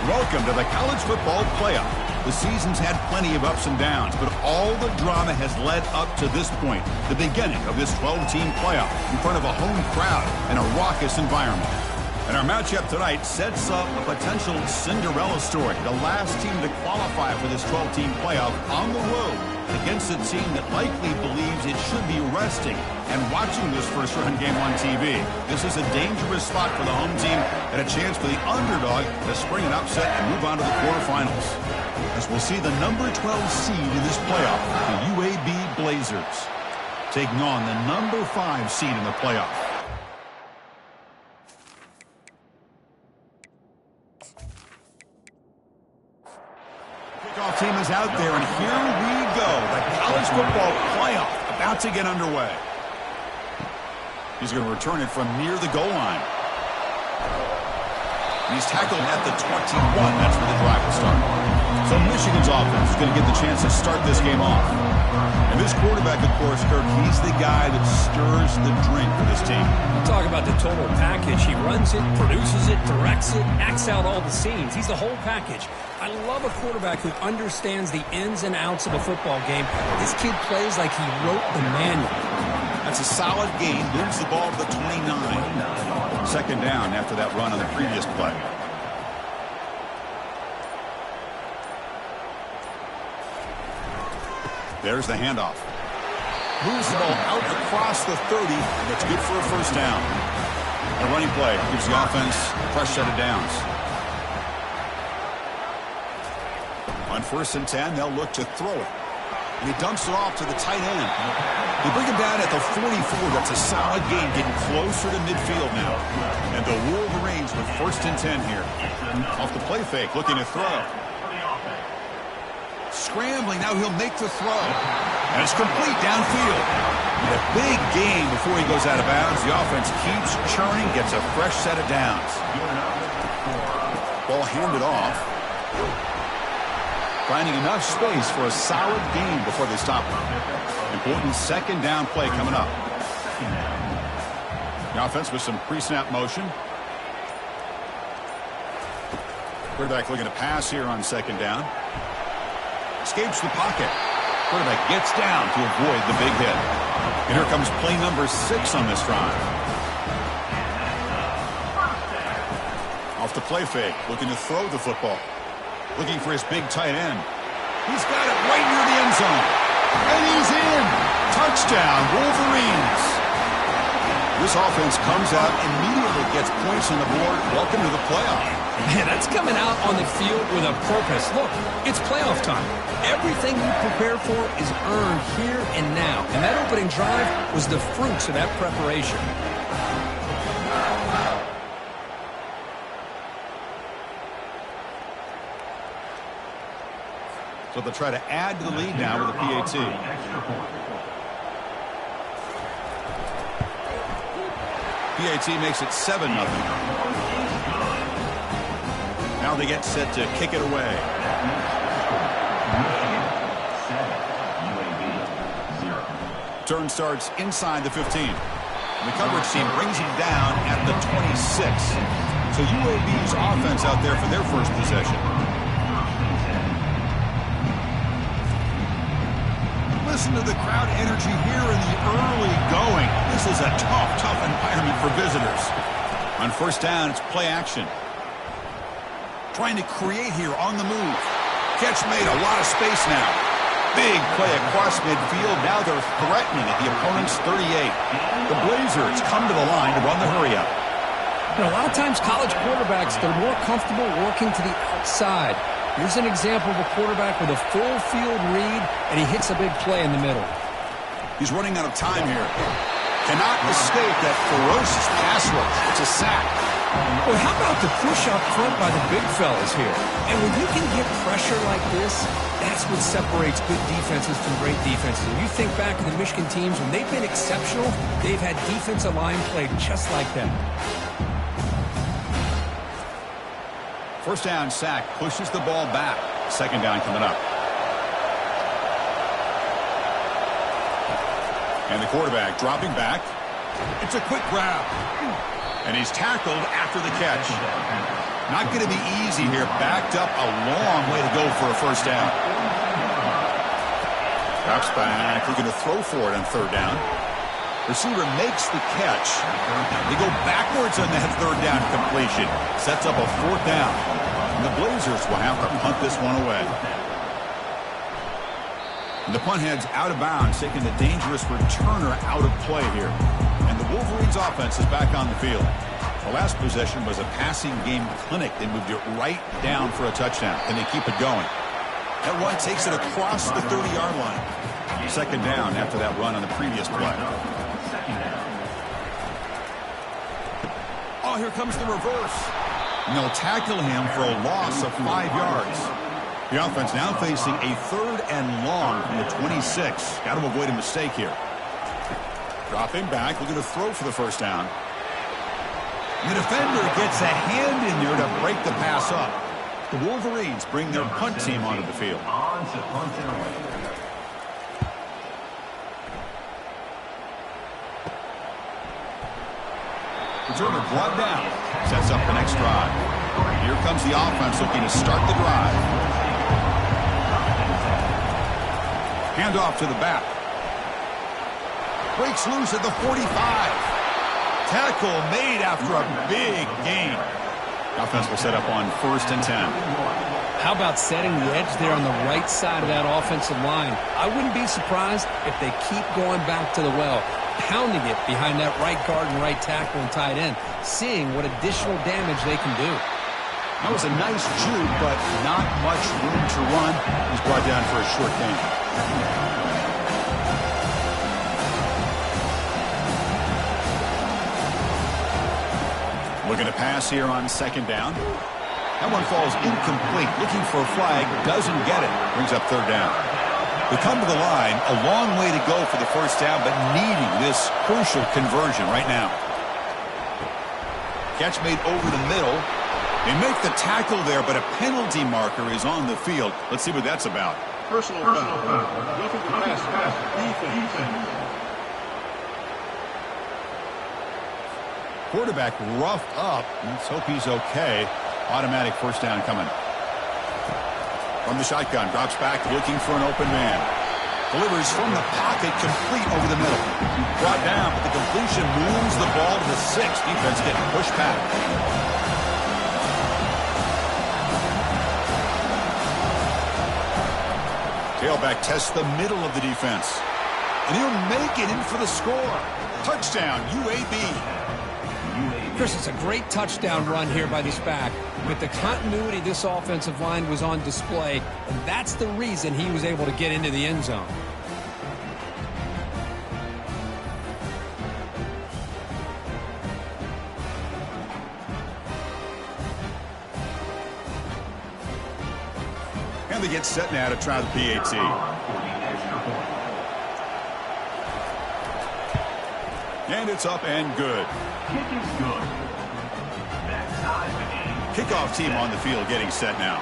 Welcome to the college football playoff. The season's had plenty of ups and downs, but all the drama has led up to this point, the beginning of this 12-team playoff in front of a home crowd and a raucous environment. And our matchup tonight sets up a potential Cinderella story, the last team to qualify for this 12-team playoff on the road against a team that likely believes it should be resting and watching this first-round game on TV. This is a dangerous spot for the home team and a chance for the underdog to spring an upset and move on to the quarterfinals. As we'll see the number 12 seed in this playoff, the UAB Blazers, taking on the number 5 seed in the playoff. Kickoff team is out there, and here we go. The college football playoff about to get underway. He's going to return it from near the goal line. And he's tackled at the 21. That's where the drive will start. So Michigan's offense is going to get the chance to start this game off. And this quarterback, of course, Kirk, he's the guy that stirs the drink for this team. You talk about the total package. He runs it, produces it, directs it, acts out all the scenes. He's the whole package. I love a quarterback who understands the ins and outs of a football game. This kid plays like he wrote the manual. That's a solid gain. Moves the ball to the 29. Second down after that run on the previous play. There's the handoff. Moves the ball out across the 30. That's good for a first down. A running play gives the offense a fresh set of downs. On 1st and 10, they'll look to throw it. And he dumps it off to the tight end. They bring him down at the 44. That's a solid gain, getting closer to midfield now. And the Wolverines with 1st and 10 here. Off the play fake, looking to throw. Scrambling, now he'll make the throw. And it's complete downfield. And a big gain before he goes out of bounds. The offense keeps churning, gets a fresh set of downs. Ball handed off. Finding enough space for a solid gain before they stop him. Important second down play coming up. The offense with some pre-snap motion. Quarterback looking to pass here on second down. Escapes the pocket. Quarterback gets down to avoid the big hit. And here comes play number 6 on this drive. Off the play fake, looking to throw the football. Looking for his big tight end. He's got it right near the end zone. And he's in. Touchdown, Wolverines. This offense comes out immediately, gets points on the board. Welcome to the playoff. Man, that's coming out on the field with a purpose. Look, it's playoff time. Everything you prepare for is earned here and now. And that opening drive was the fruits of that preparation. So they'll try to add to the lead now with a PAT. PAT makes it 7-0. Now they get set to kick it away. Turn starts inside the 15. The coverage team brings him down at the 26. So UAB's offense out there for their first possession. Listen to the crowd energy here in the early going. This is a tough environment for visitors. On first down, it's play action. Trying to create here on the move. Catch made, a lot of space now. Big play across midfield. Now they're threatening at the opponent's 38. The Blazers come to the line to run the hurry-up. You know, a lot of times college quarterbacks, they're more comfortable working to the outside. Here's an example of a quarterback with a full field read, and he hits a big play in the middle. He's running out of time here. Cannot escape that ferocious pass rush. It's a sack. Well, how about the push up front by the big fellas here? And when you can get pressure like this, that's what separates good defenses from great defenses. When you think back to the Michigan teams, when they've been exceptional, they've had defensive line played just like that. First down sack, pushes the ball back. Second down coming up. And the quarterback dropping back. It's a quick grab. And he's tackled after the catch. Not going to be easy here. Backed up a long way to go for a first down. Drops back. Looking to throw for it on third down. Receiver makes the catch. They go backwards on that third down completion. Sets up a fourth down. And the Blazers will have to punt this one away. And the punt heads out of bounds, taking the dangerous returner out of play here. And the Wolverines offense is back on the field. The last possession was a passing game clinic. They moved it right down for a touchdown. And they keep it going. That one takes it across the 30-yard line. Second down after that run on the previous play. Oh, here comes the reverse. And they'll tackle him for a loss of 5 yards. The offense now facing a third and long from the 26. Got to avoid a mistake here. Dropping back, looking to throw for the first down. The defender gets a hand in there to break the pass up. The Wolverines bring their punt team onto the field. Returner brought down. Sets up the next drive. Here comes the offense looking to start the drive. Hand off to the back. Breaks loose at the 45. Tackle made after a big gain. Offense will set up on 1st and 10. How about setting the edge there on the right side of that offensive line? I wouldn't be surprised if they keep going back to the well, pounding it behind that right guard and right tackle and tight end, seeing what additional damage they can do. That was a nice juke, but not much room to run. He's brought down for a short gain. Looking to pass here on second down. That one falls incomplete. Looking for a flag. Doesn't get it. Brings up third down. They come to the line. A long way to go for the first down, but needing this crucial conversion right now. Catch made over the middle. They make the tackle there, but a penalty marker is on the field. Let's see what that's about. Personal foul. Roughing the pass. Defense. Quarterback roughed up. Let's hope he's okay. Automatic first down coming. From the shotgun, drops back, looking for an open man. Delivers from the pocket, complete over the middle. Brought down, but the completion moves the ball to the 6. Defense getting pushed back. Tailback tests the middle of the defense. And he'll make it in for the score. Touchdown, UAB. Chris, it's a great touchdown run here by this back. With the continuity, this offensive line was on display, and that's the reason he was able to get into the end zone. And they get set now to try the PAT. And it's up and good. Kickoff team on the field getting set now.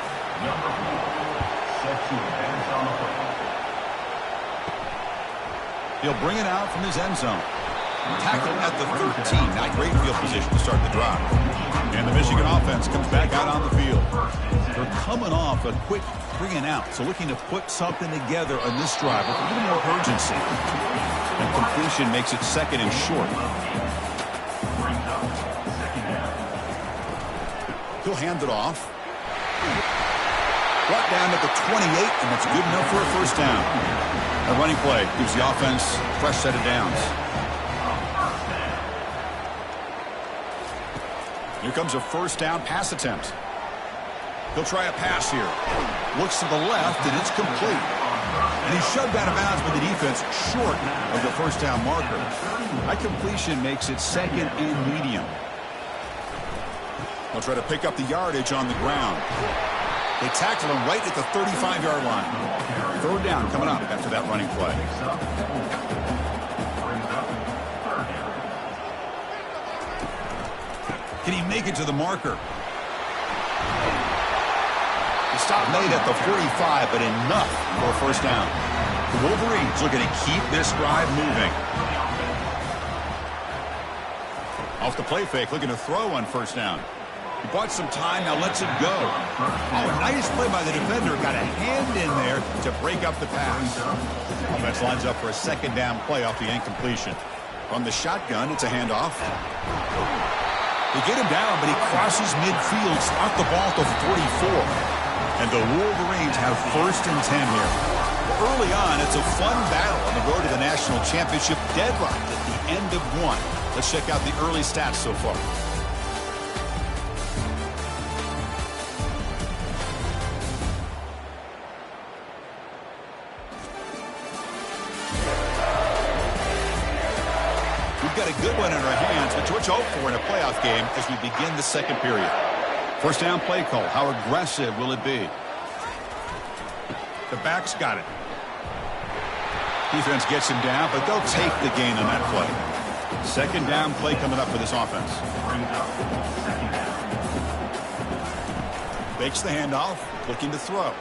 He'll bring it out from his end zone. Tackle at the 13. Not great field position to start the drive. And the Michigan offense comes back out on the field. They're coming off a quick 3 and out, so looking to put something together on this drive with a little more urgency. And completion makes it 2nd and short. He'll hand it off. Brought down at the 28, and that's good enough for a first down. A running play gives the offense a fresh set of downs. Here comes a first down pass attempt. He'll try a pass here. Looks to the left, and it's complete. And he's shoved out of bounds by the defense short of the first down marker. That completion makes it 2nd and medium. They'll try to pick up the yardage on the ground. They tackle him right at the 35-yard line. Third down coming up after that running play. Can he make it to the marker? The stop made at the 45, but enough for a first down. The Wolverines looking to keep this drive moving. Off the play fake, looking to throw on first down. He bought some time, now lets it go. Oh, nice play by the defender. Got a hand in there to break up the pass. Offense lines up for a second down play off the incompletion. From the shotgun, it's a handoff. They get him down, but he crosses midfield, start the ball to 44. And the Wolverines have 1st and 10 here. Early on, it's a fun battle on the road to the national championship, deadlocked at the end of one. Let's check out the early stats so far. We've got a good one in our hands, which we're hope for in a playoff game as we begin the second period. First down play call. How aggressive will it be? The back's got it. Defense gets him down, but they'll take the gain on that play. Second down play coming up for this offense. Fakes the handoff, looking to throw.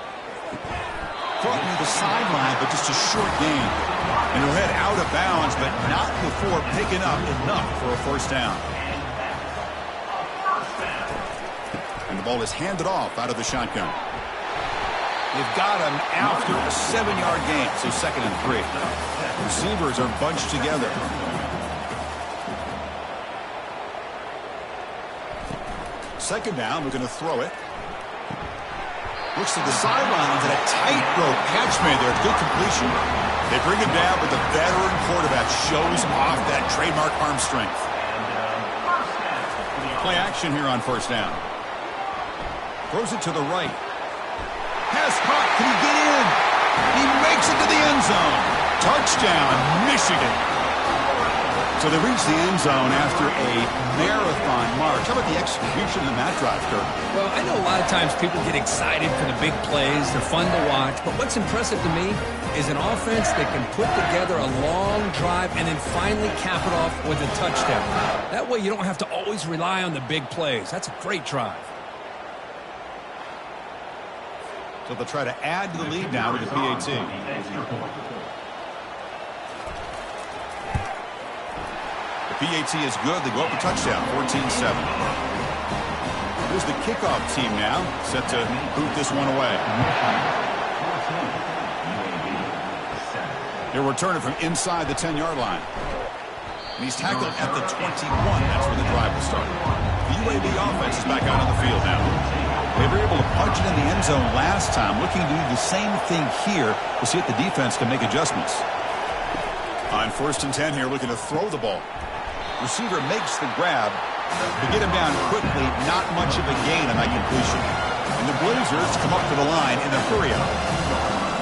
Caught near the sideline, but just a short gain. And he'll head out of bounds, but not before picking up enough for a first down. And the ball is handed off out of the shotgun. They've got him after a 7-yard gain, so 2nd and 3. Receivers are bunched together. Second down, we're going to throw it. Looks to the sidelines and a tightrope catch made there. Good completion. They bring him down, but the veteran quarterback shows off that trademark arm strength. Play action here on first down. Throws it to the right. Pass caught. Can he get in? He makes it to the end zone. Touchdown, Michigan. So they reach the end zone after a marathon march. How about the execution in that drive, Kirk? Well, I know a lot of times people get excited for the big plays. They're fun to watch. But what's impressive to me is an offense that can put together a long drive and then finally cap it off with a touchdown. That way you don't have to always rely on the big plays. That's a great drive. So they'll try to add to the lead now with the PAT. The PAT is good. They go up a touchdown, 14-7. Here's the kickoff team now, set to boot this one away. He'll return it from inside the 10-yard line. And he's tackled at the 21. That's where the drive will start. The UAB offense is back out on the field now. They were able to punch it in the end zone last time, looking to do the same thing here to see if the defense can make adjustments. On 1st and 10 here, looking to throw the ball. Receiver makes the grab. To get him down quickly, not much of a gain on that completion. And the Blazers come up to the line in a hurry-up.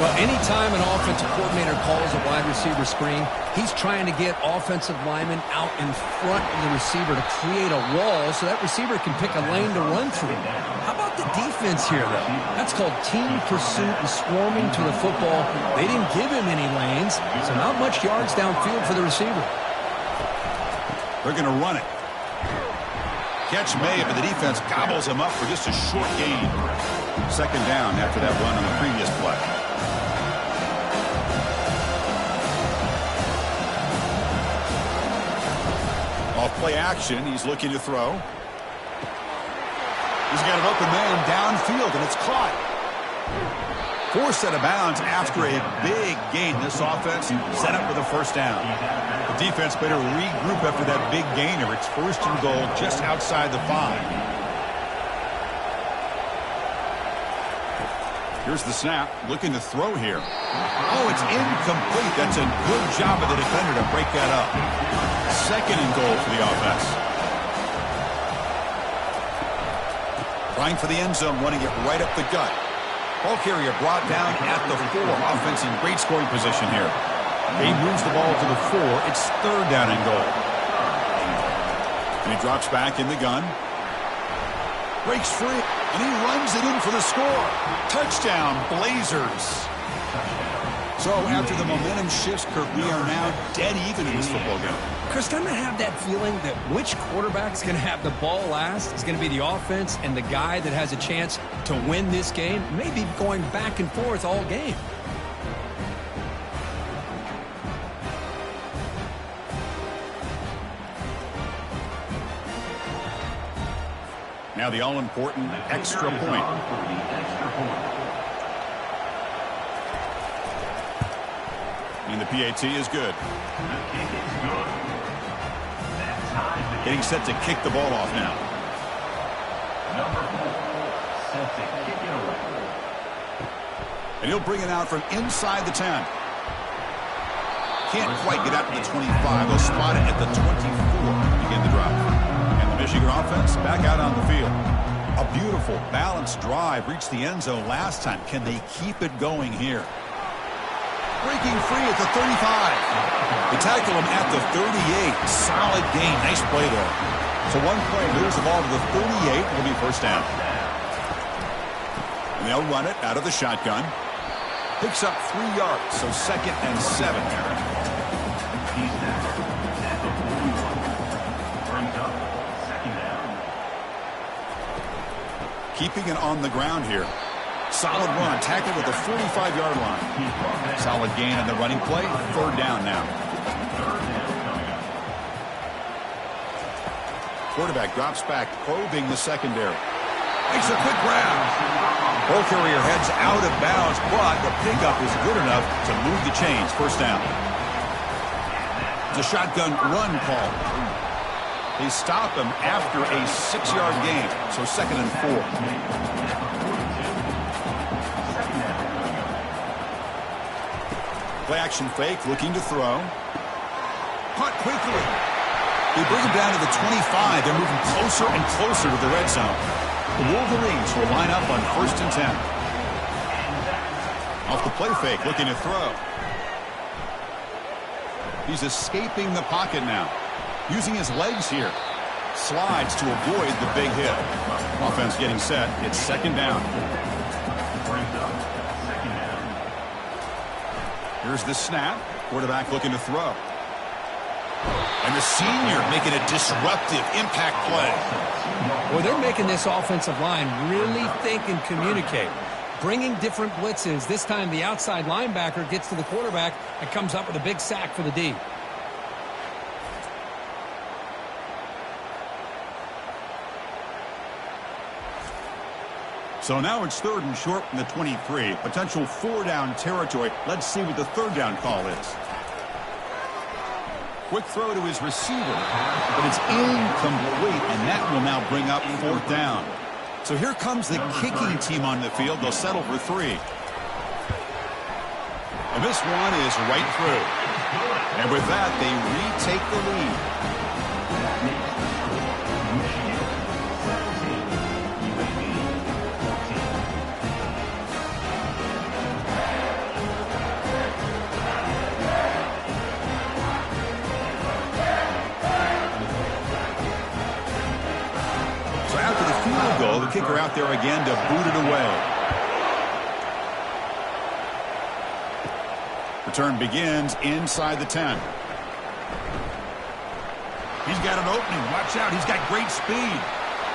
Well, anytime an offensive coordinator calls a wide receiver screen, he's trying to get offensive linemen out in front of the receiver to create a wall so that receiver can pick a lane to run through. How about the defense here, though? That's called team pursuit and swarming to the football. They didn't give him any lanes, so not much yards downfield for the receiver. They're going to run it. Catch made, but the defense gobbles him up for just a short gain. Second down after that run on the previous play. Off play action, he's looking to throw. He's got an open man downfield, and it's caught. Forced out of bounds after a big gain. This offense set up with a first down. The defense better regroup after that big gainer. It's 1st and goal just outside the 5. Here's the snap, looking to throw here. Oh, it's incomplete. That's a good job of the defender to break that up. 2nd and goal for the offense. Trying for the end zone, running it right up the gut. Ball carrier brought down at the 4. Offense in great scoring position here. He moves the ball to the 4. It's 3rd down and goal. And he drops back in the gun. Breaks free, and he runs it in for the score. Touchdown, Blazers. So after the momentum shifts, Kirk, we are now dead even in this football game. Chris, kind of have that feeling that which quarterback's going to have the ball last is going to be the offense, and the guy that has a chance to win this game may be going back and forth all game. Now the all-important extra point. And the PAT is good. Getting set to kick the ball off now. Number 4, set to kick it away. And he'll bring it out from inside the 10. Can't quite get out to the 25. They'll spot it at the 24 to begin the drive. And the Michigan offense back out on the field. A beautiful, balanced drive reached the end zone last time. Can they keep it going here? Breaking free at the 35. They tackle him at the 38. Solid gain. Nice play there. So one play moves the ball to the 38. It'll be first down. And they'll run it out of the shotgun. Picks up 3 yards, so 2nd and 7. He's down at the 41. Brings up 2nd down. Keeping it on the ground here. Solid run, tackled at the 45-yard line. Solid gain on the running play. 3rd down now. Quarterback drops back, probing the secondary. Makes a quick grab. Ball carrier heads out of bounds, but the pickup is good enough to move the chains. First down. It's a shotgun run call. They stop him after a 6-yard gain, so 2nd and 4. Play action fake, looking to throw. Caught quickly. They bring him down to the 25. They're moving closer and closer to the red zone. The Wolverines will line up on 1st and 10. Off the play fake, looking to throw. He's escaping the pocket now. Using his legs here. Slides to avoid the big hit. Offense getting set. It's 2nd down. Here's the snap. Quarterback looking to throw. And the senior making a disruptive impact play. Well, they're making this offensive line really think and communicate. Bringing different blitzes. This time the outside linebacker gets to the quarterback and comes up with a big sack for the D. So now it's 3rd and short from the 23. Potential 4-down territory. Let's see what the 3rd down call is. Quick throw to his receiver, but it's incomplete, and that will now bring up 4th down. So here comes the kicking team on the field. They'll settle for 3. And this one is right through. And with that, they retake the lead. The kicker out there again to boot it away. Return begins inside the 10. He's got an opening. Watch out. He's got great speed.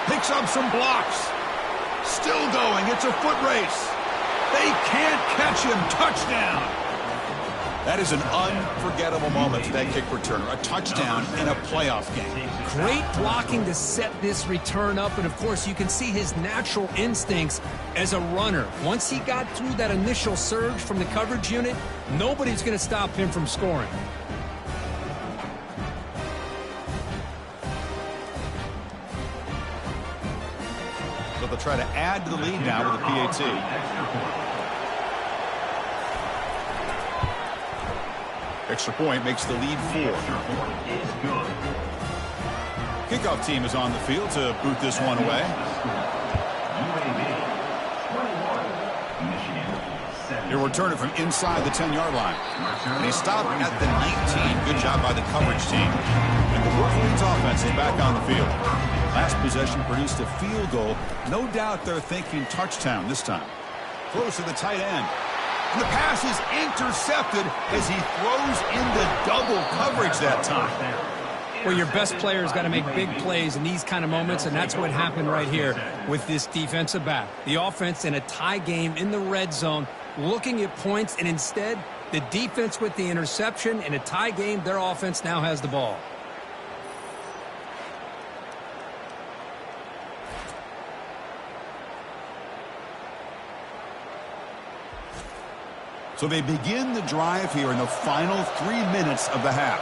Picks up some blocks. Still going. It's a foot race. They can't catch him. Touchdown. That is an unforgettable moment for that kick returner. A touchdown in a playoff game. Great blocking to set this return up, and of course you can see his natural instincts as a runner. Once he got through that initial surge from the coverage unit, nobody's going to stop him from scoring. So they'll try to add to the lead now with the PAT. Extra point makes the lead 4. Kickoff team is on the field to boot this one away. He'll return it from inside the 10-yard line. And he stopped at the 19. Good job by the coverage team. And the Wolverines offense is back on the field. Last possession produced a field goal. No doubt they're thinking touchdown this time. Close to the tight end. And the pass is intercepted as he throws into double coverage that time. Well, your best player's got to make big plays in these kind of moments, and that's what happened right here with this defensive back. The offense in a tie game in the red zone, looking at points, and instead, the defense with the interception. In a tie game, their offense now has the ball. So they begin the drive here in the final 3 minutes of the half.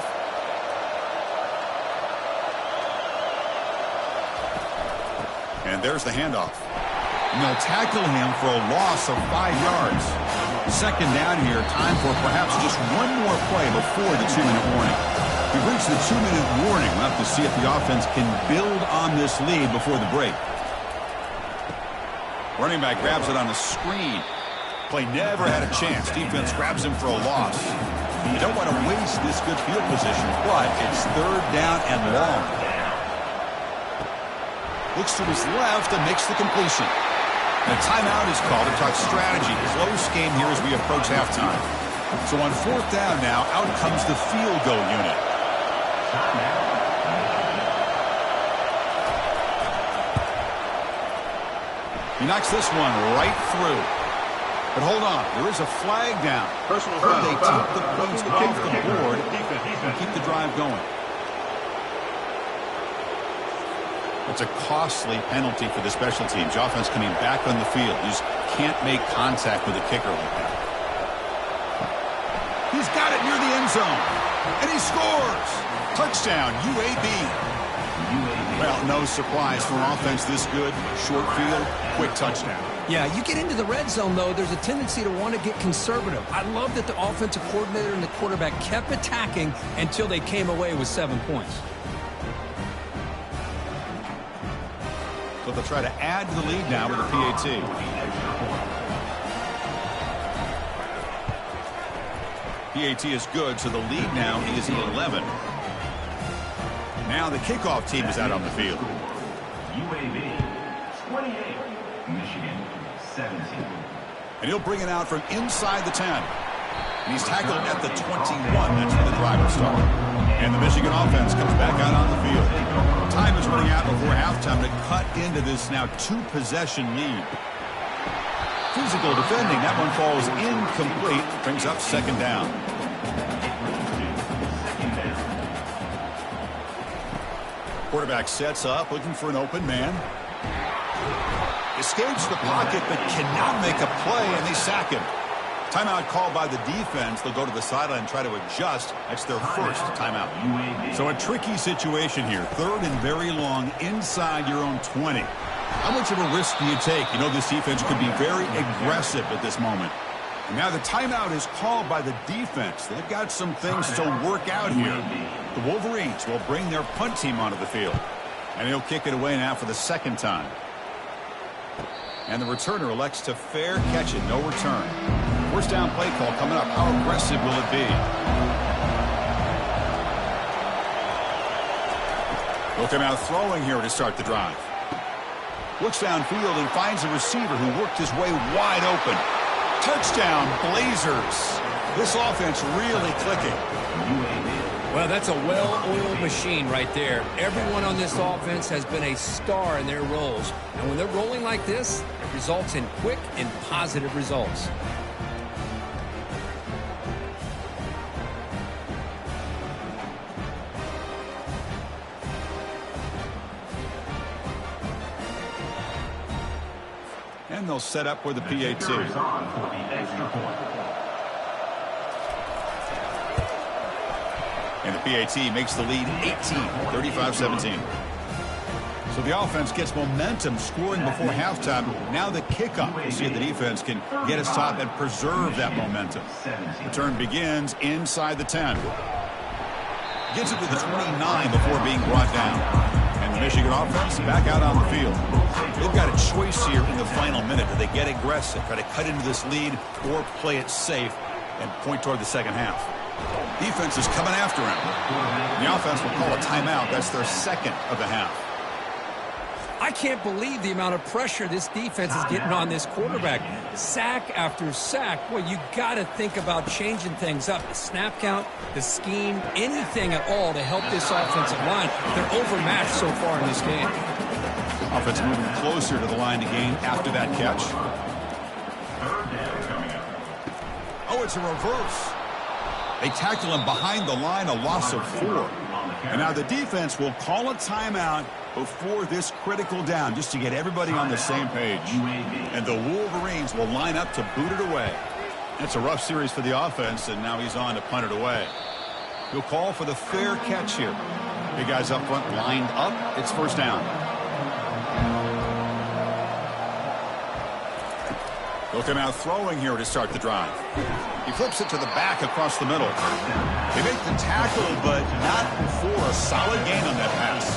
And there's the handoff. And they'll tackle him for a loss of 5 yards. Second down here, time for perhaps just one more play before the 2-minute warning. We've reached the 2-minute warning. We'll have to see if the offense can build on this lead before the break. Running back grabs it on the screen. Play never had a chance. Defense grabs him for a loss. You don't want to waste this good field position, but it's third down and long. Looks to his left and makes the completion. And a timeout is called to talk strategy. Close game here as we approach halftime. So on fourth down now, out comes the field goal unit. He knocks this one right through. But hold on, there is a flag down. Personal foul. They take the points off the board and keep the drive going. It's a costly penalty for the special teams. The offense coming back on the field. You just can't make contact with a kicker like that. He's got it near the end zone. And he scores. Touchdown, UAB. Well, no surprise for an offense this good. Short field, quick touchdown. Yeah, you get into the red zone, though, there's a tendency to want to get conservative. I love that the offensive coordinator and the quarterback kept attacking until they came away with 7 points. So they'll try to add to the lead now with a PAT. PAT is good, so the lead now is 11. Now the kickoff team is out on the field. UAB 28, Michigan 17. And he'll bring it out from inside the 10. And he's tackled at the 21. That's where the drive will start. And the Michigan offense comes back out on the field. Time is running out before halftime to cut into this now 2-possession lead. Physical defending. That one falls incomplete. Brings up second down. Quarterback sets up, looking for an open man. Escapes the pocket, but cannot make a play, and they sack him. Timeout called by the defense. They'll go to the sideline and try to adjust. That's their first timeout. So a tricky situation here. Third and very long inside your own 20. How much of a risk do you take? You know this defense could be very aggressive at this moment. And now the timeout is called by the defense. They've got some things to work out here. The Wolverines will bring their punt team onto the field. And he'll kick it away now for the second time. And the returner elects to fair catch it. No return. First down play call coming up. How aggressive will it be? They'll come out throwing here to start the drive. Looks downfield and finds a receiver who worked his way wide open. Touchdown, Blazers. This offense really clicking. Well, that's a well-oiled machine right there. Everyone on this offense has been a star in their roles. And when they're rolling like this, it results in quick and positive results. And they'll set up for the PAT. And the PAT makes the lead 18, 35-17. So the offense gets momentum scoring before halftime. Now the kickoff. We'll see if the defense can get a stop and preserve that momentum. Return begins inside the 10. Gets it to the 29 before being brought down. And the Michigan offense back out on the field. They've got a choice here in the final minute. Do they get aggressive, try to cut into this lead, or play it safe and point toward the second half? Defense is coming after him. The offense will call a timeout. That's their second of the half. I can't believe the amount of pressure this defense is getting on this quarterback. Sack after sack. Well, you got to think about changing things up. The snap count, the scheme, anything at all to help this offensive line. They're overmatched so far in this game. Offense moving closer to the line to gain after that catch. Oh, it's a reverse. They tackle him behind the line, a loss of 4. And now the defense will call a timeout before this critical down, just to get everybody on the same page. And the Wolverines will line up to boot it away. It's a rough series for the offense, and now he's on to punt it away. He'll call for the fair catch here. Big guys up front lined up. It's first down. Looking out throwing here to start the drive. He flips it to the back across the middle. They make the tackle, but not before a solid gain on that pass.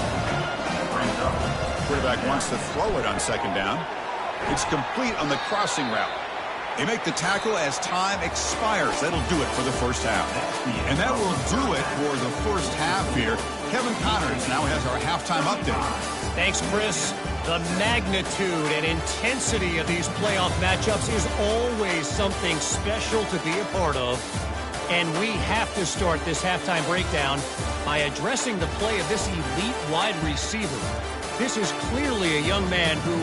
Quarterback wants to throw it on second down. It's complete on the crossing route. They make the tackle as time expires. That'll do it for the first half. And that will do it for the first half here. Kevin Connors now has our halftime update. Thanks, Chris. The magnitude and intensity of these playoff matchups is always something special to be a part of. And we have to start this halftime breakdown by addressing the play of this elite wide receiver. This is clearly a young man who,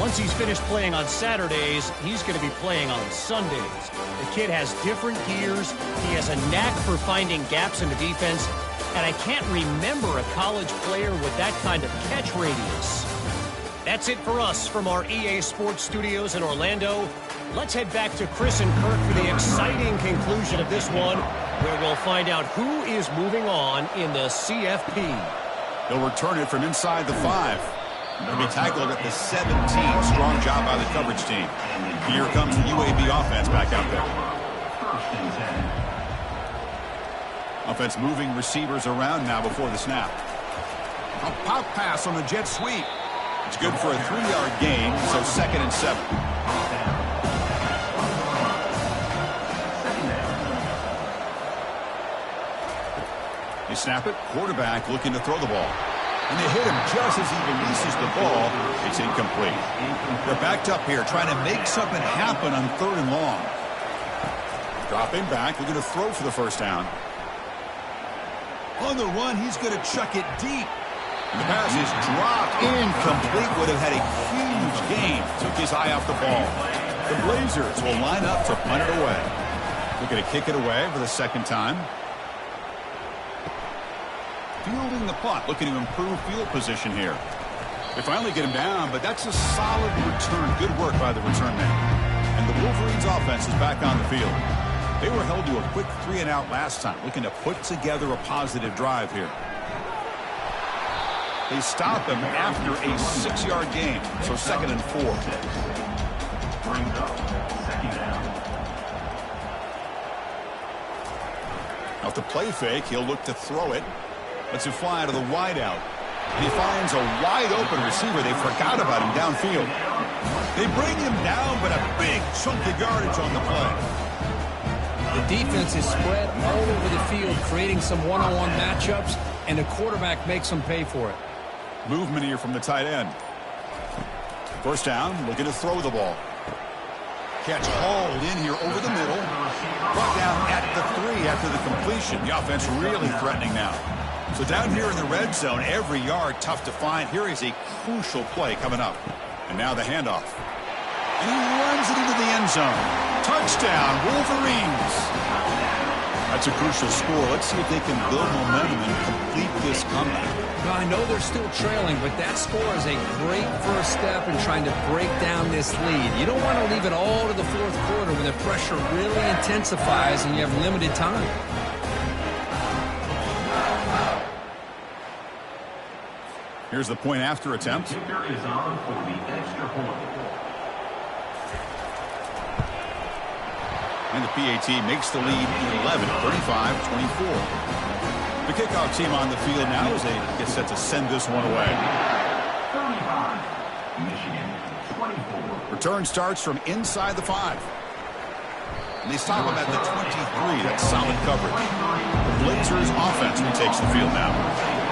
once he's finished playing on Saturdays, he's going to be playing on Sundays. The kid has different gears. He has a knack for finding gaps in the defense. And I can't remember a college player with that kind of catch radius. That's it for us from our EA Sports Studios in Orlando. Let's head back to Chris and Kirk for the exciting conclusion of this one, where we'll find out who is moving on in the CFP. They'll return it from inside the 5. He'll be tackled at the 17. Strong job by the coverage team. Here comes the UAB offense back out there. Offense moving receivers around now before the snap. A pop pass on the jet sweep. It's good for a 3-yard gain, so 2nd and 7. They snap it. Quarterback looking to throw the ball. And they hit him just as he releases the ball. It's incomplete. They're backed up here trying to make something happen on 3rd and long. Dropping back, looking to throw for the first down. On the run, he's going to chuck it deep. And the pass is dropped. Incomplete. Would have had a huge gain. Took his eye off the ball. The Blazers will line up to punt it away. Looking to kick it away for the 2nd time. Fielding the punt, looking to improve field position here. They finally get him down, but that's a solid return. Good work by the return man. And the Wolverines offense is back on the field. They were held to a quick 3-and-out last time, looking to put together a positive drive here. They stop him after a 6-yard gain, so 2nd and 4. Brings up 2nd down. Off the play fake, he'll look to throw it. Lets it fly to the wideout. And he finds a wide-open receiver. They forgot about him downfield. They bring him down, but a big chunk of yardage on the play. The defense is spread all over the field, creating some one-on-one matchups, and the quarterback makes them pay for it. Movement here from the tight end. First down, looking to throw the ball. Catch hauled in here over the middle. Brought down at the 3 after the completion. The offense really threatening now. So down here in the red zone, every yard tough to find. Here is a crucial play coming up. And now the handoff. And he runs it into the end zone. Touchdown, Wolverines. That's a crucial score. Let's see if they can build momentum and complete this comeback. Now, I know they're still trailing, but that score is a great first step in trying to break down this lead. You don't want to leave it all to the 4th quarter when the pressure really intensifies and you have limited time. Here's the point after attempt. Kicker is on for the extra point. And the PAT makes the lead 11, 35-24. The kickoff team on the field now as they get set to send this one away. 35, Michigan, 24. Return starts from inside the 5. And they stop him at the 23. That's solid coverage. The Blazers offense retakes the field now.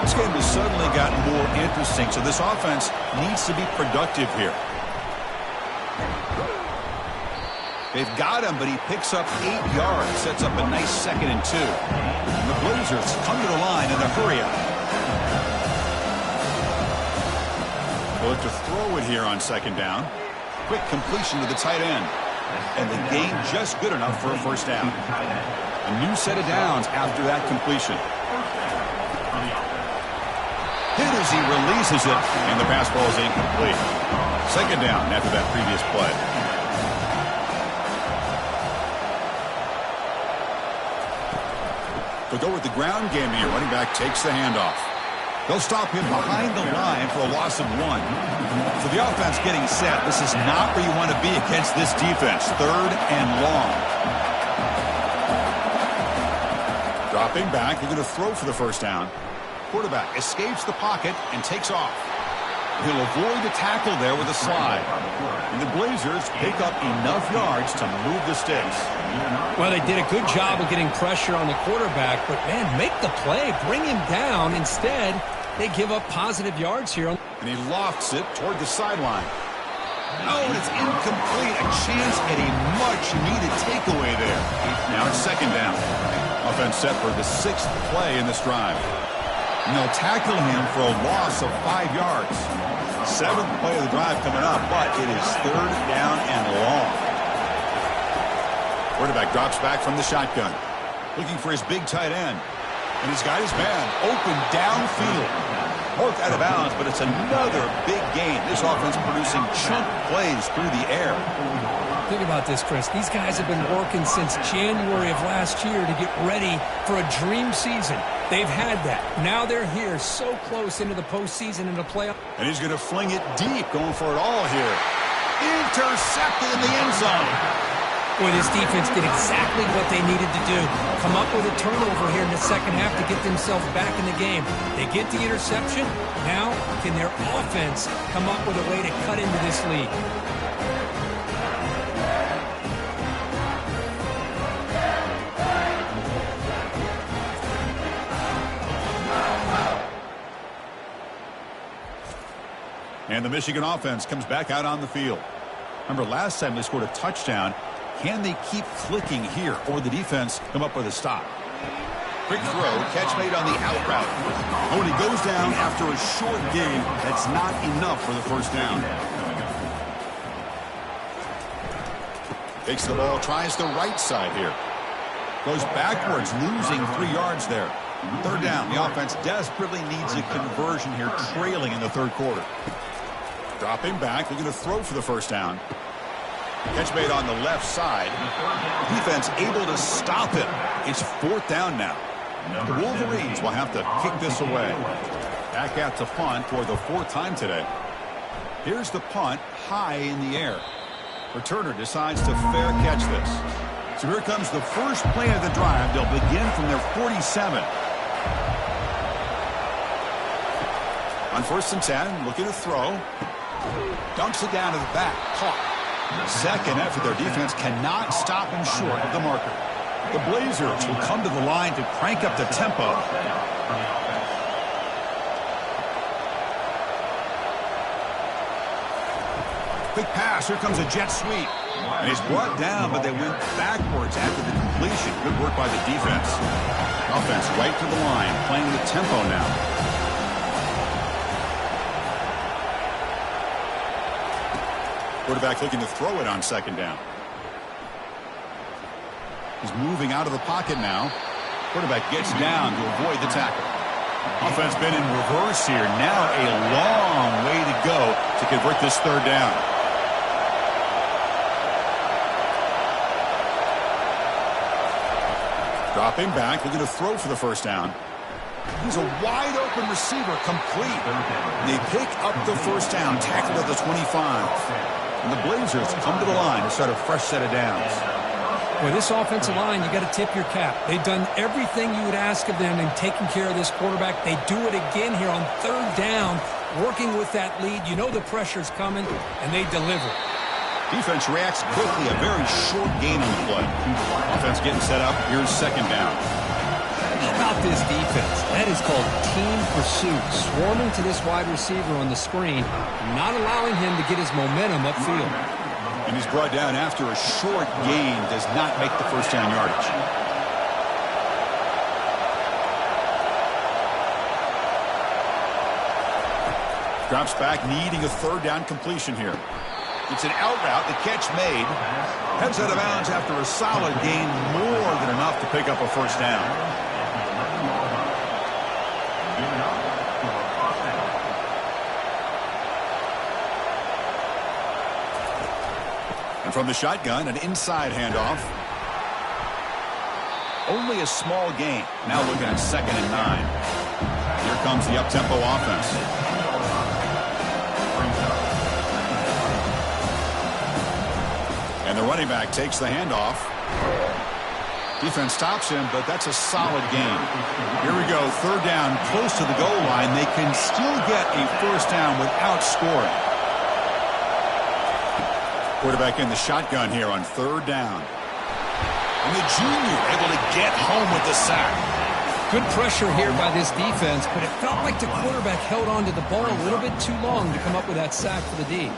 This game has suddenly gotten more interesting, so this offense needs to be productive here. They've got him, but he picks up 8 yards, sets up a nice 2nd and 2. And the Blazers come to the line in a hurry up. They'll look to throw it here on 2nd down. Quick completion to the tight end. And the gain just good enough for a first down. A new set of downs after that completion. Hit as he releases it, and the pass ball is incomplete. 2nd down after that previous play. They'll go with the ground game here. Running back takes the handoff. They'll stop him behind the line for a loss of 1. So the offense getting set. This is not where you want to be against this defense. 3rd and long. Dropping back. They're going to throw for the first down. Quarterback escapes the pocket and takes off. He'll avoid the tackle there with a slide. And the Blazers pick up enough yards to move the sticks. Well, they did a good job of getting pressure on the quarterback, but, man, make the play. Bring him down. Instead, they give up positive yards here. And he lofts it toward the sideline. Oh, and it's incomplete. A chance at a much-needed takeaway there. Now it's 2nd down. Offense set for the 6th play in this drive. And they'll tackle him for a loss of 5 yards. 7th play of the drive coming up, but it is 3rd down and long. Quarterback drops back from the shotgun. Looking for his big tight end. And he's got his man open downfield. Worked out of bounds, but it's another big gain. This offense producing chunk plays through the air. Think about this, Chris. These guys have been working since January of last year to get ready for a dream season. They've had that. Now they're here so close into the postseason and the playoff. And he's going to fling it deep, going for it all here. Intercepted in the end zone. Boy, this defense did exactly what they needed to do. Come up with a turnover here in the second half to get themselves back in the game. They get the interception. Now, can their offense come up with a way to cut into this lead? And the Michigan offense comes back out on the field. Remember, last time they scored a touchdown. Can they keep clicking here, or the defense come up with a stop? Quick throw, catch made on the out route. Oh, and he goes down after a short gain. That's not enough for the first down. Takes the ball, tries the right side here. Goes backwards, losing 3 yards there. 3rd down. The offense desperately needs a conversion here, trailing in the 3rd quarter. Dropping back, they're going to throw for the first down. Catch made on the left side. Defense able to stop it. It's 4th down now. The Wolverines will have to kick this away. Back out to punt for the 4th time today. Here's the punt, high in the air. Returner decides to fair catch this. So here comes the first play of the drive. They'll begin from their 47. On 1st and 10, looking to throw. Dumps it down to the back. Caught. 2nd effort. Their defense cannot stop him short of the marker. The Blazers will come to the line to crank up the tempo. Quick pass. Here comes a jet sweep. And he's brought down, but they went backwards after the completion. Good work by the defense. Offense right to the line, playing the tempo now. Quarterback looking to throw it on 2nd down. He's moving out of the pocket now. Quarterback gets down to avoid the tackle. Offense been in reverse here. Now a long way to go to convert this 3rd down. Dropping back, looking to throw for the first down. He's a wide open receiver, complete. They pick up the first down, tackled at the 25. And the Blazers come to the line to start a fresh set of downs. Well, this offensive line, you got to tip your cap. They've done everything you would ask of them in taking care of this quarterback. They do it again here on 3rd down, working with that lead. You know the pressure's coming, and they deliver. Defense reacts quickly, a very short gain on the play. Offense getting set up. Here's 2nd down. How about this defense? That is called team pursuit. Swarming to this wide receiver on the screen, not allowing him to get his momentum upfield. And he's brought down after a short gain. Does not make the first down yardage. Drops back, needing a 3rd down completion here. It's an out route, the catch made. Heads out of bounds after a solid gain, more than enough to pick up a first down. And from the shotgun, an inside handoff. only a small gain. Now looking at 2nd and 9. Here comes the up-tempo offense. And the running back takes the handoff. Defense stops him, but that's a solid gain. Here we go, 3rd down, close to the goal line. They can still get a 1st down without scoring. Quarterback in the shotgun here on 3rd down. And the junior able to get home with the sack. Good pressure here by this defense, but it felt like the quarterback held on to the ball a little bit too long to come up with that sack for the D.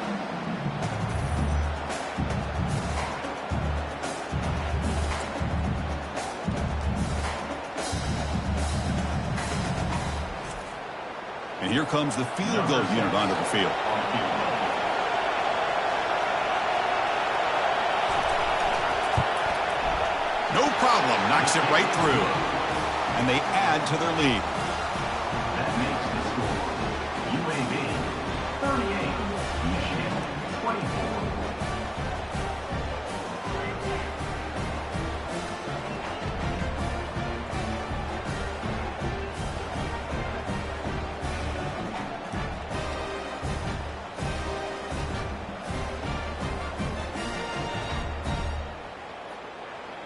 And here comes the field goal unit onto the field. No problem, knocks it right through. And they add to their lead. That makes the score UAB 38, Michigan 24.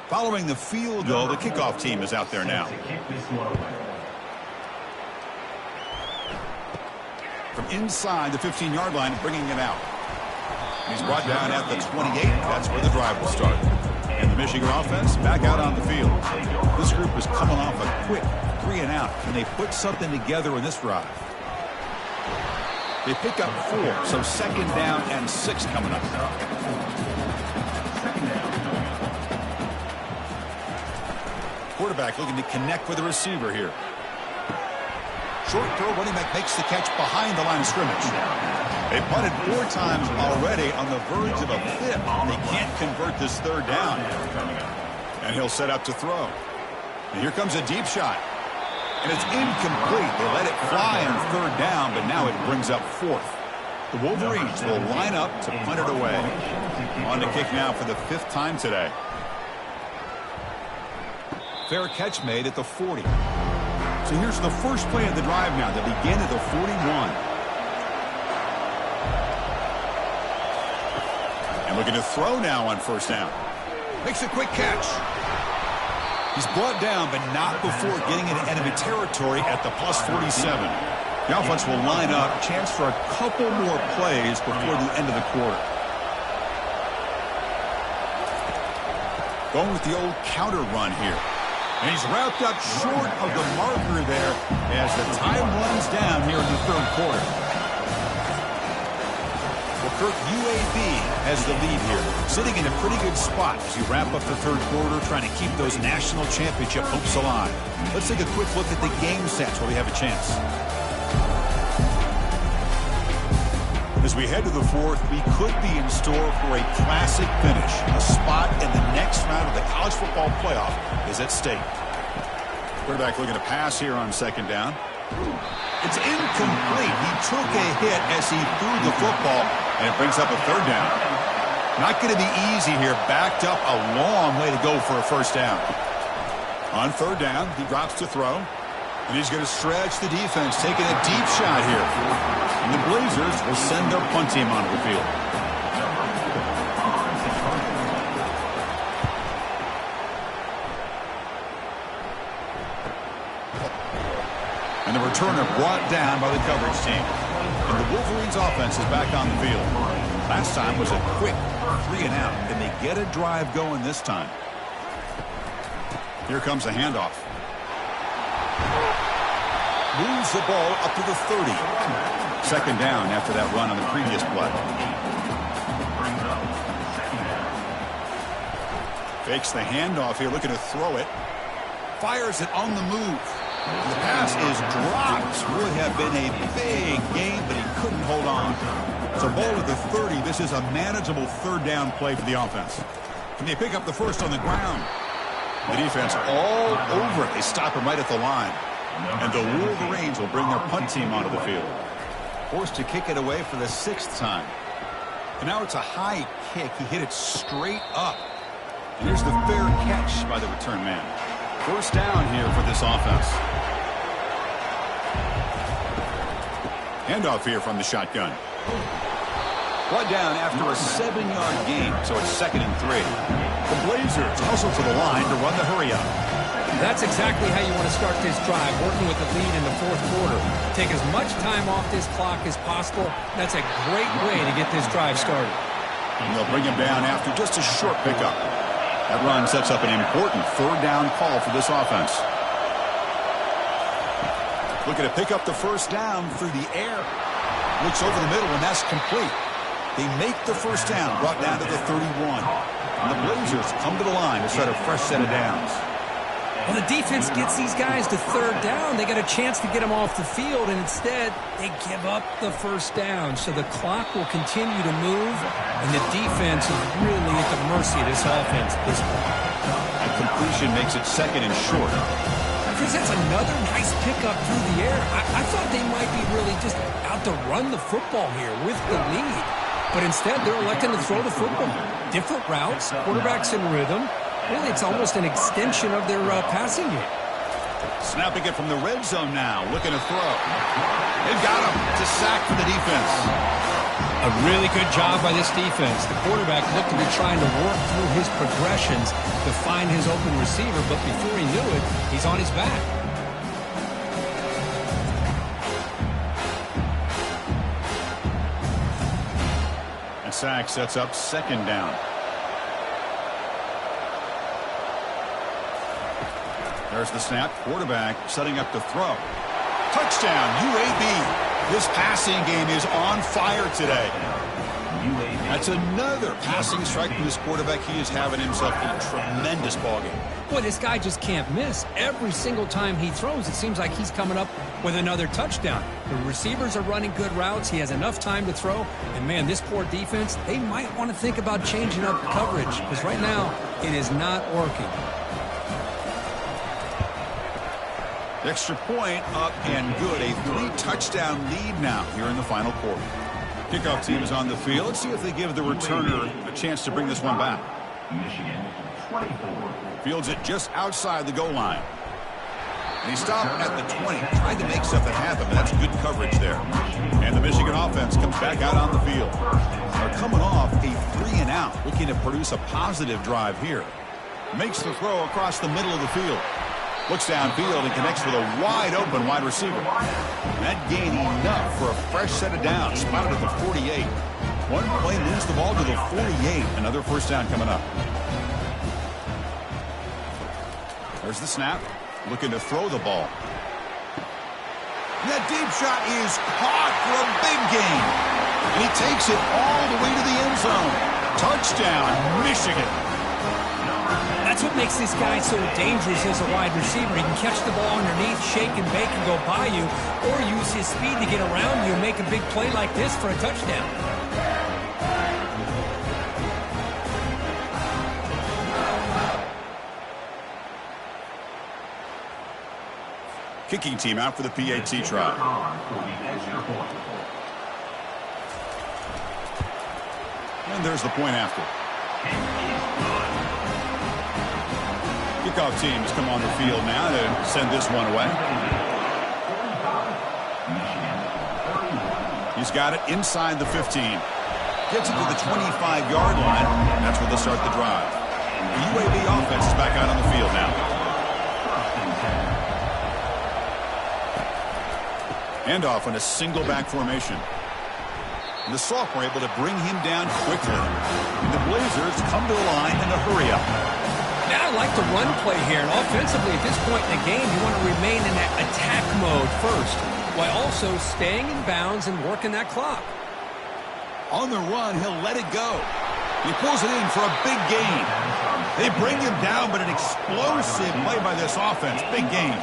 Following the field goal, the kickoff team is out there now. From inside the 15-yard line, bringing it out. He's brought down at the 28. That's where the drive will start. And the Michigan offense back out on the field. This group is coming off a quick 3 and out. Can they put something together in this drive? They pick up 4, so 2nd down and 6 coming up. Quarterback looking to connect with the receiver here. Short throw, running back makes the catch behind the line of scrimmage. They punted 4 times already, on the verge of a 5th. They can't convert this 3rd down. And he'll set up to throw. And here comes a deep shot. And it's incomplete. They let it fly on 3rd down, but now it brings up 4th. The Wolverines will line up to punt it away. On the kick now for the 5th time today. Fair catch made at the 40. So here's the first play of the drive now. They begin at the 41. And looking to throw now on 1st down. Makes a quick catch. He's brought down, but not before getting into enemy territory at the +47. The offense will line up. Chance for a couple more plays before the end of the quarter. Going with the old counter run here. And he's wrapped up short of the marker there as the time runs down here in the 3rd quarter. Well, Kirk, UAB has the lead here, sitting in a pretty good spot as you wrap up the 3rd quarter, trying to keep those national championship hopes alive. Let's take a quick look at the game sets while we have a chance. As we head to the 4th, we could be in store for a classic finish. A spot in the next round of the college football playoff is at stake. Quarterback looking to pass here on 2nd down. It's incomplete. He took a hit as he threw the football, and it brings up a 3rd down. Not going to be easy here. Backed up a long way to go for a 1st down. On 3rd down, he drops to throw. And he's going to stretch the defense, taking a deep shot here. And the Blazers will send their punt team onto the field. And the returner brought down by the coverage team. And the Wolverines offense is back on the field. Last time was a quick 3 and out. And they get a drive going this time. Here comes a handoff. Moves the ball up to the 30. 2nd down after that run on the previous play. Fakes the handoff here, looking to throw it. Fires it on the move. And the pass is dropped. Would have been a big gain, but he couldn't hold on. So ball at the 30. This is a manageable 3rd down play for the offense. Can they pick up the 1st on the ground? The defense all over it. They stop him right at the line. And the Wolverines will bring their punt team onto the field. Forced to kick it away for the 6th time. And now it's a high kick. He hit it straight up. And here's the fair catch by the return man. First down here for this offense. Handoff here from the shotgun. Brought down after a 7-yard gain, so it's 2nd and 3. The Blazers hustle to the line to run the hurry-up. That's exactly how you want to start this drive, working with the lead in the 4th quarter. Take as much time off this clock as possible. That's a great way to get this drive started. And they'll bring him down after just a short pickup. That run sets up an important 3rd down call for this offense. Looking to pick up the first down through the air. Looks over the middle, and that's complete. They make the first down, brought down to the 31. And the Blazers come to the line to start a fresh set of downs. Well, the defense gets these guys to 3rd down. They got a chance to get them off the field, and instead they give up the first down. So the clock will continue to move, and the defense is really at the mercy of this offense at this point. That completion makes it 2nd and short. Chris, that's another nice pickup through the air. I thought they might be really just out to run the football here with the lead. But instead, they're electing to throw the football. Different routes, quarterbacks in rhythm. Really, it's almost an extension of their passing game. Snapping it from the red zone now, looking to throw. They've got him. It's a sack for the defense. A really good job by this defense. The quarterback looked to be trying to work through his progressions to find his open receiver, but before he knew it, he's on his back. And sack sets up 2nd down. There's the snap. Quarterback setting up to throw. Touchdown, UAB. This passing game is on fire today. That's another passing strike from this quarterback. He is having himself a tremendous ballgame. Boy, this guy just can't miss. Every single time he throws, it seems like he's coming up with another touchdown. The receivers are running good routes. He has enough time to throw. And, man, this poor defense, they might want to think about changing up coverage because right now it is not working. Extra point up and good. A 3-touchdown lead now here in the final quarter. Kickoff team is on the field. Let's see if they give the returner a chance to bring this one back. Michigan 24. Fields it just outside the goal line. And he stopped at the 20. Tried to make something happen, but that's good coverage there. And the Michigan offense comes back out on the field. They're coming off a 3-and-out, looking to produce a positive drive here. Makes the throw across the middle of the field. Looks downfield and connects with a wide-open wide receiver. That gain enough for a fresh set of downs. Spotted at the 48. One play moves the ball to the 48. Another first down coming up. There's the snap. Looking to throw the ball. And that deep shot is caught for a big gain. And he takes it all the way to the end zone. Touchdown, Michigan. That's what makes this guy so dangerous as a wide receiver. He can catch the ball underneath, shake and bake and go by you, or use his speed to get around you and make a big play like this for a touchdown. Kicking team out for the PAT try. And there's the point after. Kickoff teams come on the field now to send this one away. He's got it inside the 15. Gets it to the 25-yard line. That's where they'll start the drive. The UAB offense is back out on the field now. Handoff in a single back formation. And the sophomore able to bring him down quickly. And the Blazers come to the line in a hurry-up. Now I like the run play here. And offensively, at this point in the game, you want to remain in that attack mode first, while also staying in bounds and working that clock. On the run, he'll let it go. He pulls it in for a big gain. They bring him down, but an explosive play by this offense. Big gain.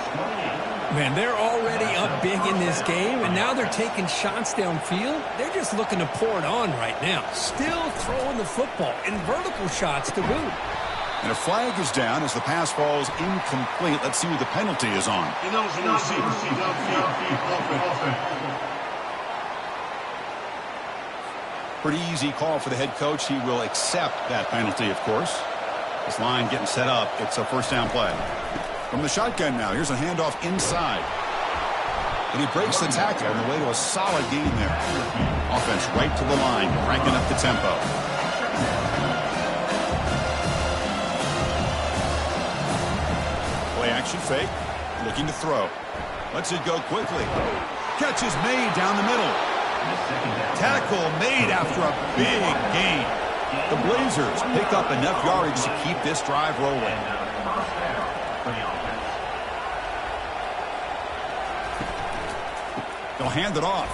Man, they're already up big in this game, and now they're taking shots downfield. They're just looking to pour it on right now. Still throwing the football, and vertical shots to boot. And a flag is down as the pass falls incomplete. Let's see who the penalty is on. Pretty easy call for the head coach. He will accept that penalty, of course. This line getting set up. It's a first down play. From the shotgun now, here's a handoff inside. And he breaks the tackle on the way to a solid gain there. Offense right to the line, cranking up the tempo. Play action fake, looking to throw. Lets it go quickly. Catch is made down the middle. Tackle made after a big gain. The Blazers pick up enough yardage to keep this drive rolling. They'll hand it off.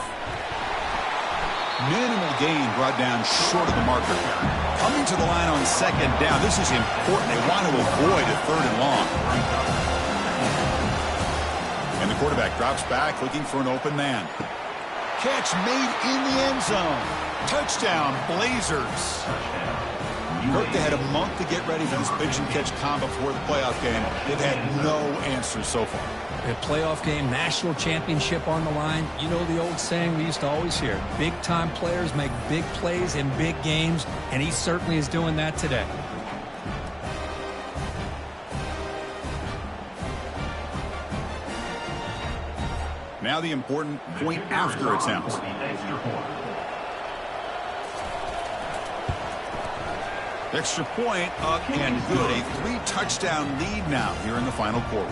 Minimal gain brought down short of the marker. Coming to the line on second down. This is important. They want to avoid a third and long. And the quarterback drops back looking for an open man. Catch made in the end zone. Touchdown, Blazers. Kirk, they had a month to get ready for this pitch and catch combo before the playoff game. They've had no answers so far. A playoff game, national championship on the line. You know the old saying we used to always hear. Big-time players make big plays in big games, and he certainly is doing that today. Now the important point after attempt. Extra point up and good. A 3-touchdown lead now here in the final quarter.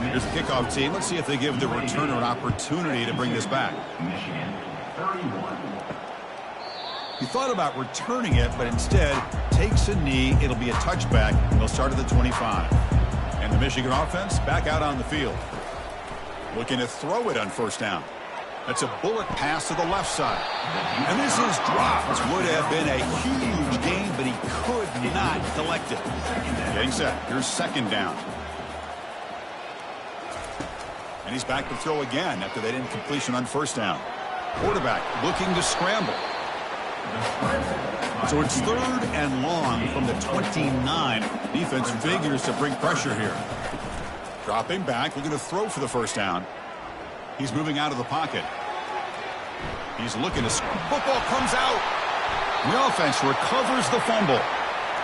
Here's the kickoff team. Let's see if they give the returner an opportunity to bring this back. He thought about returning it, but instead takes a knee. It'll be a touchback. They'll start at the 25. And the Michigan offense back out on the field. Looking to throw it on first down. That's a bullet pass to the left side. And this is dropped. Would have been a huge gain, but he could not collect it. Getting set. Here's second down. And he's back to throw again after that incompletion on first down. Quarterback looking to scramble. So it's third and long from the 29. Defense figures to bring pressure here. Dropping back, looking to throw for the first down. He's moving out of the pocket. He's looking to... Football comes out. The offense recovers the fumble.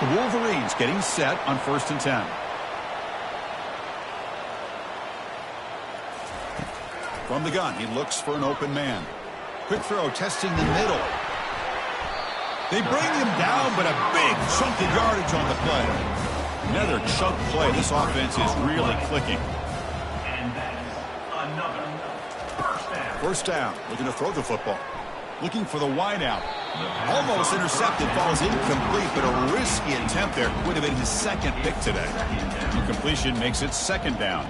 The Wolverines getting set on first and 10. From the gun, he looks for an open man. Quick throw, testing the middle. They bring him down, but a big chunk of yardage on the play. Another chunk play. This offense is really clicking. First down, looking to throw the football. Looking for the wideout. Almost intercepted, falls incomplete, but a risky attempt there. Would have been his second pick today. Incompletion makes it second down.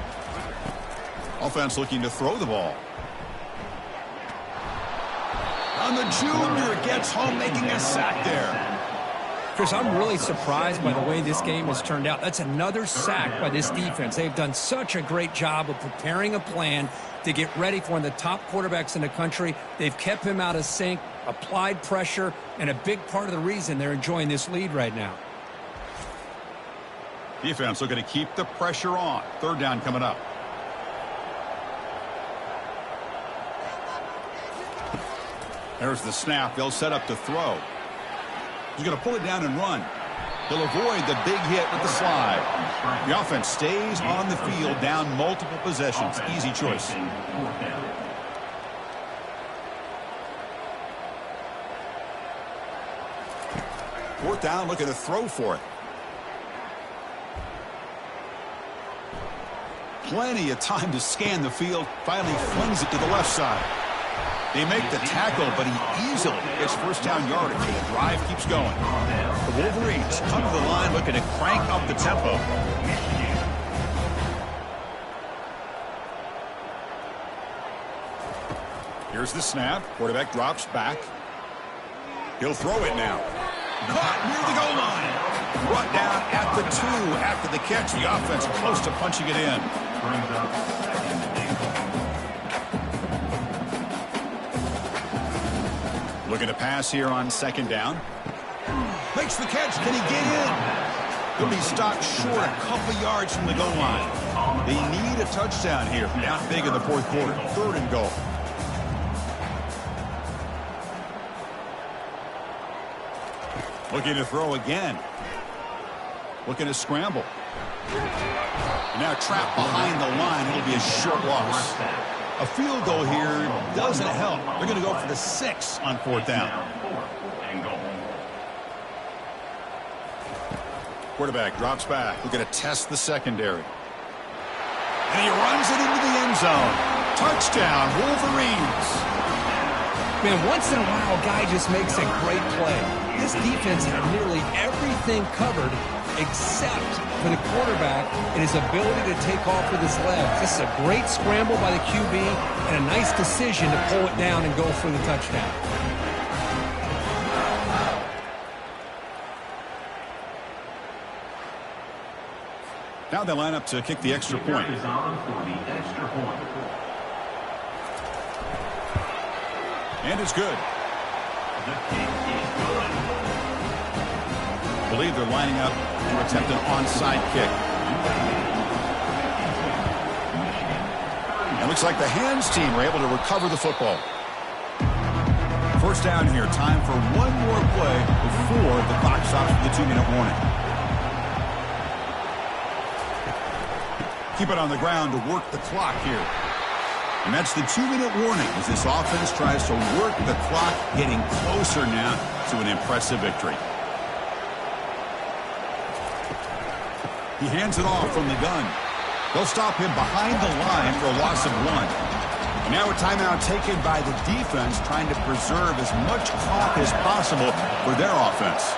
Offense looking to throw the ball. And the junior gets home, making a sack there. Chris, I'm really surprised by the way this game has turned out. That's another sack by this defense. They've done such a great job of preparing a plan to get ready for one of the top quarterbacks in the country. They've kept him out of sync, applied pressure, and a big part of the reason they're enjoying this lead right now. Defense looking to keep the pressure on. Third down coming up. There's the snap. They'll set up to throw. He's going to pull it down and run. He'll avoid the big hit with the slide. The offense stays on the field, down multiple possessions. Easy choice. Fourth down, looking to throw for it. Plenty of time to scan the field. Finally flings it to the left side. They make the tackle, but he easily gets first down yardage. The drive keeps going. The Wolverines come to the line looking to crank up the tempo. Here's the snap. Quarterback drops back. He'll throw it now. Caught near the goal line. Brought down at the 2 after the catch. The offense close to punching it in. Looking to pass here on second down. Makes the catch. Can he get in? He'll be stopped short a couple yards from the goal line. They need a touchdown here. Down big in the fourth quarter. Third and goal. Looking to throw again. Looking to scramble. Now trapped behind the line. It'll be a short loss. A field goal here doesn't help. They're going to go for the 6 on 4th down. Quarterback drops back. We're going to test the secondary. And he runs it into the end zone. Touchdown, Wolverines. Man, once in a while, a guy just makes a great play. This defense had nearly everything covered except for the quarterback and his ability to take off with his legs. This is a great scramble by the QB and a nice decision to pull it down and go for the touchdown. Now they line up to kick the extra point. And it's good. I believe they're lining up to attempt an onside kick. It looks like the hands team are able to recover the football. First down here. Time for one more play before the clock stops for the 2-minute warning. Keep it on the ground to work the clock here. And that's the 2-minute warning as this offense tries to work the clock, getting closer now to an impressive victory. He hands it off from the gun. They'll stop him behind the line for a loss of 1. And now a timeout taken by the defense, trying to preserve as much clock as possible for their offense.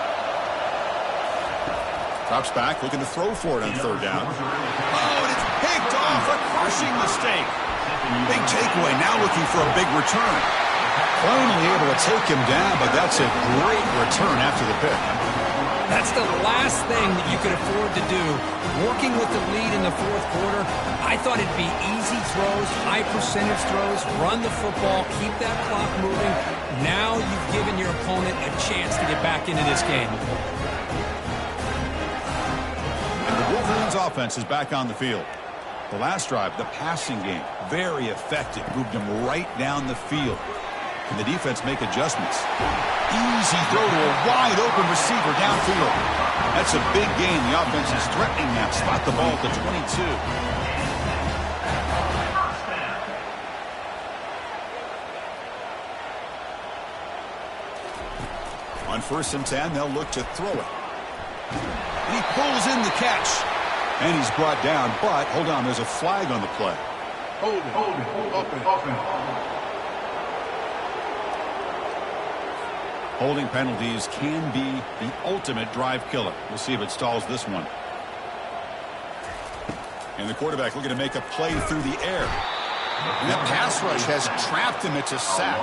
Drops back, looking to throw for it on 3rd down. Oh, and it's picked off. A crushing mistake. Big takeaway, now looking for a big return. Finally able to take him down, but that's a great return after the pick. That's the last thing that you could afford to do. Working with the lead in the 4th quarter, I thought it'd be easy throws, high percentage throws, run the football, keep that clock moving. Now you've given your opponent a chance to get back into this game. And the Wolverines offense is back on the field. The last drive, the passing game, very effective. Moved them right down the field. Can the defense make adjustments? Easy throw to a wide-open receiver downfield. That's a big gain. The offense is threatening now. Spot the ball at the 22. On 1st and 10, they'll look to throw it. And he pulls in the catch. And he's brought down, but hold on, there's a flag on the play. Hold it, open. Holding penalties can be the ultimate drive killer. We'll see if it stalls this one. And the quarterback looking to make a play through the air. And that pass rush has trapped him. It's a sack.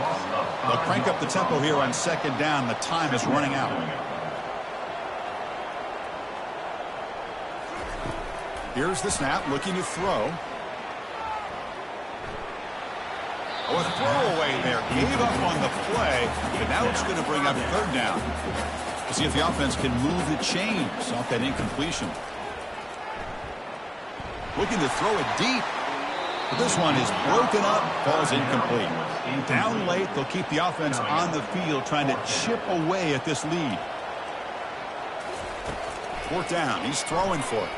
They'll crank up the tempo here on 2nd down. The time is running out. Here's the snap, looking to throw. Oh, a throwaway there. Gave up on the play, but now it's going to bring up 3rd down. To see if the offense can move the chains off that incompletion. Looking to throw it deep. But this one is broken up, falls incomplete. Down late, they'll keep the offense on the field, trying to chip away at this lead. 4th down, he's throwing for it.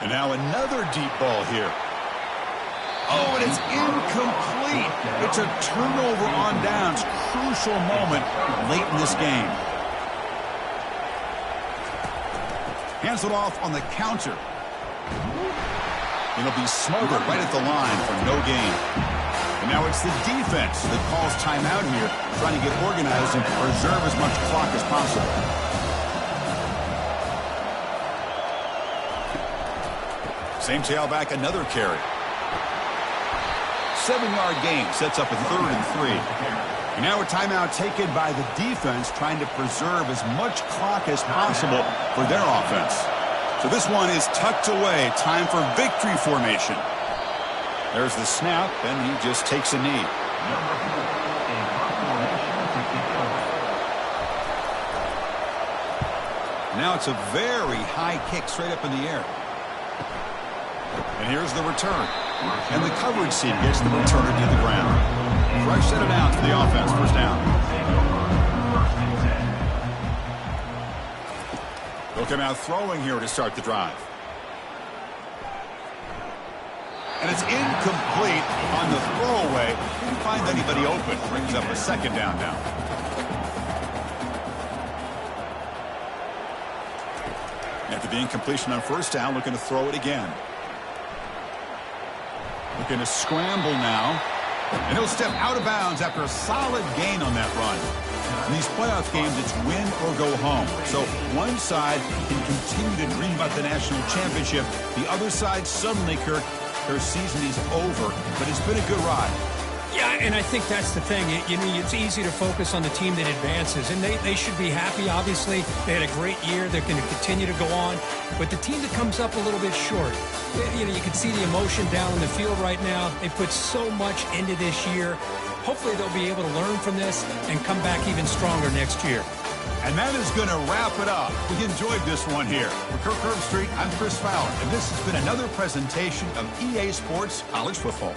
And now another deep ball here. Oh, and it's incomplete. It's a turnover on downs. Crucial moment late in this game. Hands it off on the counter. It'll be smothered right at the line for no gain. And now it's the defense that calls timeout here, trying to get organized and preserve as much clock as possible. Same tailback, another carry. 7-yard gain sets up a 3rd and 3. And now a timeout taken by the defense, trying to preserve as much clock as possible for their offense. So this one is tucked away. Time for victory formation. There's the snap, and he just takes a knee. Now it's a very high kick straight up in the air. And here's the return. And the coverage team gets the return to the ground. Fresh set of downs for the offense. 1st down. They'll come out throwing here to start the drive. And it's incomplete on the throwaway. Didn't find anybody open. Brings up a second down now. After the incompletion on first down, looking to throw it again. Looking to scramble now. And he'll step out of bounds after a solid gain on that run. In these playoff games, it's win or go home. So one side can continue to dream about the national championship. The other side suddenly, Kirk, their season is over. But it's been a good ride. Yeah, and I think that's the thing. You know, it's easy to focus on the team that advances, and they should be happy, obviously. They had a great year. They're going to continue to go on. But the team that comes up a little bit short, you know, you can see the emotion down in the field right now. They put so much into this year. Hopefully they'll be able to learn from this and come back even stronger next year. And that is going to wrap it up. We enjoyed this one here. For Kirk Herbstreit, I'm Chris Fowler, and this has been another presentation of EA Sports College Football.